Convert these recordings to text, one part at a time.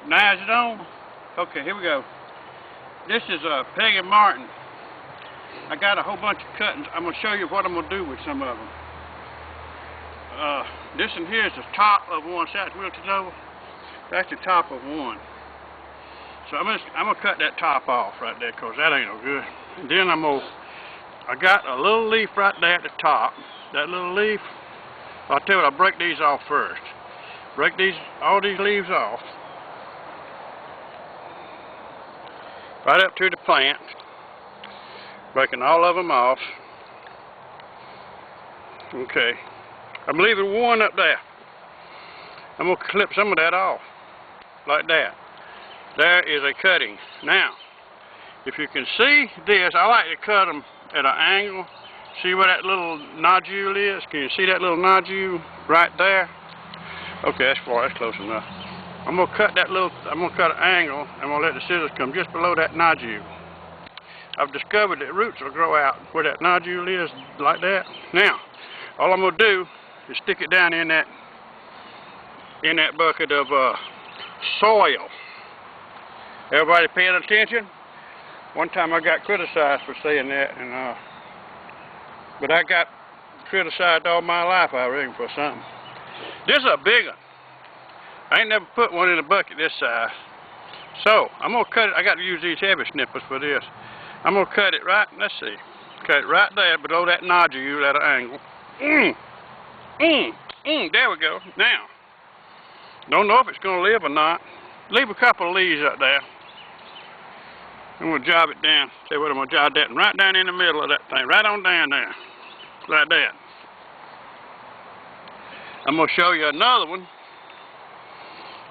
Now is it on? Okay, here we go. This is pmartin1. I got a whole bunch of cuttings. I'm going to show you what I'm going to do with some of them. This one here is the top of one. See how it's wilted over? That's the top of one. So I'm gonna cut that top off right there, because that ain't no good. And then I got a little leaf right there at the top. That little leaf, I'll tell you what, I'll break these off first. Break all these leaves off. Right up to the plant. Breaking all of them off. Okay. I'm leaving one up there. I'm going to clip some of that off. Like that. There is a cutting. Now, if you can see this, I like to cut them at an angle. See where that little nodule is? Can you see that little nodule right there? Okay, that's far. That's close enough. I'm going to cut an angle, and I'm going to let the scissors come just below that nodule. I've discovered that roots will grow out where that nodule is, like that. Now, all I'm going to do is stick it down in that bucket of soil. Everybody paying attention? One time I got criticized for saying that, but I got criticized all my life, I reckon, for something. This is a big one. I ain't never put one in a bucket this size. So, I'm going to cut it. I got to use these heavy snippers for this. I'm going to cut it right, let's see. Cut it right there below that nodule at an angle. There we go. Now, don't know if it's going to live or not. Leave a couple of leaves up there. I'm going to job it down. Say what I'm going to job that right down in the middle of that thing. Right on down there. Like that. I'm going to show you another one.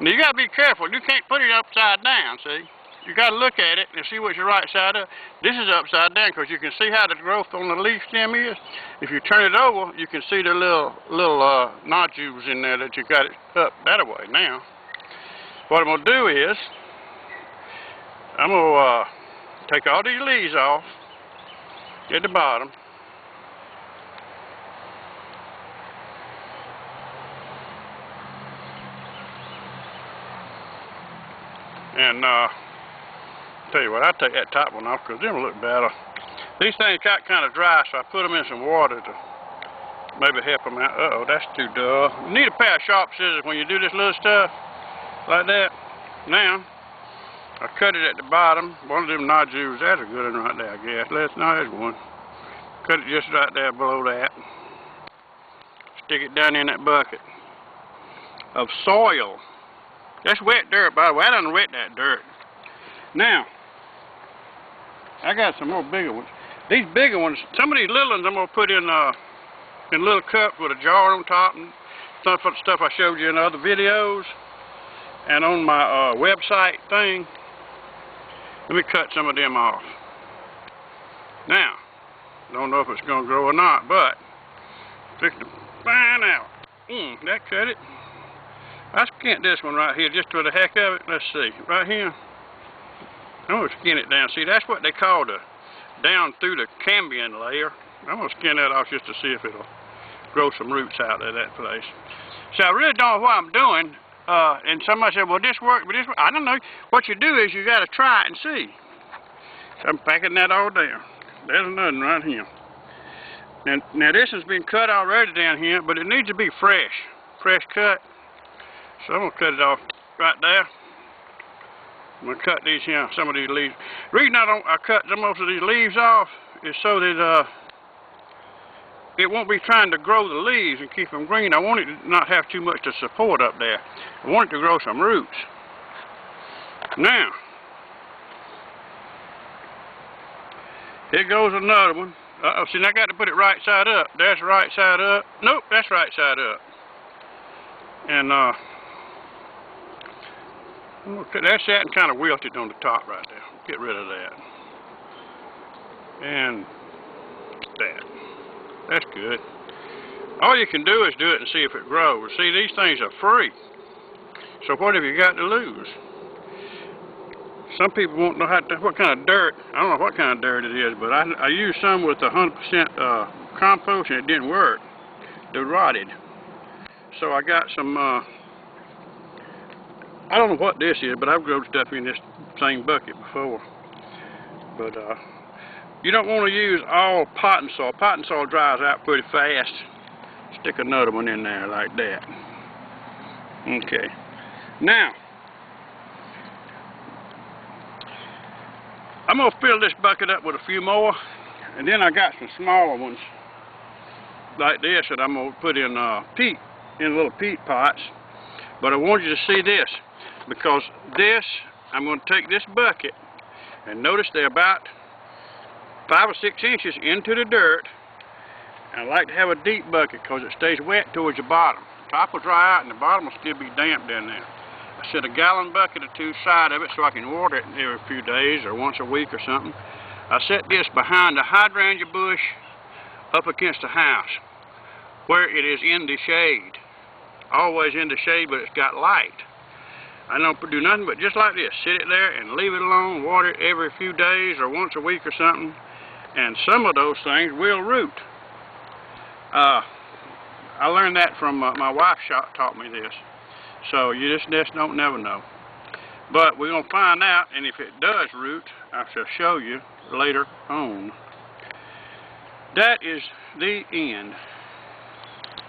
Now, you got to be careful. You can't put it upside down, see? You got to look at it and see what's your right side up. This is upside down because you can see how the growth on the leaf stem is. If you turn it over, you can see the little nodules in there that you got it up that way. Now, what I'm going to do is, I'm going to take all these leaves off at the bottom. And tell you what, I'll take that top one off because them look better. These things got kind of dry, so I put them in some water to maybe help them out. Uh-oh, that's too dull. You need a pair of sharp scissors when you do this little stuff like that. Now, I cut it at the bottom. One of them nodules, that's a good one right there, I guess. No, there's one. Cut it just right there below that. Stick it down in that bucket of soil. That's wet dirt, by the way. I done wet that dirt. Now, I got some more bigger ones. These bigger ones, some of these little ones I'm going to put in little cups with a jar on top and stuff I showed you in other videos and on my website thing. Let me cut some of them off. Now, don't know if it's going to grow or not, but fix to find out. That cut it. I skinned this one right here just for the heck of it. Let's see. Right here. I'm going to skin it down. See, that's what they call the down through the cambium layer. I'm going to skin that off just to see if it'll grow some roots out of that place. So I really don't know what I'm doing. And somebody said, well, this worked, but this worked. I don't know. What you do is you got to try it and see. So I'm packing that all down. There's another one right here. Now this has been cut already down here, but it needs to be fresh. Fresh cut. So I'm going to cut it off right there. I'm going to cut these here, some of these leaves. The reason I cut most of these leaves off is so that it won't be trying to grow the leaves and keep them green. I want it to not have too much to support up there. I want it to grow some roots. Now, here goes another one. Uh-oh, see, I got to put it right side up. That's right side up. Nope, that's right side up. And that's that and kind of wilted on the top right there. Get rid of that. And that. That's good. All you can do is do it and see if it grows. See, these things are free. So what have you got to lose? Some people won't know what kind of dirt. I don't know what kind of dirt it is, but I used some with 100% compost and it didn't work. It rotted. So I got some I don't know what this is, but I've grown stuff in this same bucket before. But you don't want to use all potting soil. Potting soil dries out pretty fast. Stick another one in there like that. Okay. Now, I'm going to fill this bucket up with a few more, and then I got some smaller ones like this that I'm going to put in peat, in little peat pots. But I want you to see this, because this, I'm going to take this bucket, and notice they're about 5 or 6 inches into the dirt. And I like to have a deep bucket because it stays wet towards the bottom. The top will dry out and the bottom will still be damp down there. I set a gallon bucket or two side of it so I can water it every few days or once a week or something. I set this behind the hydrangea bush up against the house where it is in the shade. Always in the shade, but it's got light. I don't do nothing but just like this. Sit it there and leave it alone, water it every few days or once a week or something. And some of those things will root. I learned that from my wife taught me this. So you just don't never know. But we're going to find out, and if it does root, I shall show you later on. That is the end.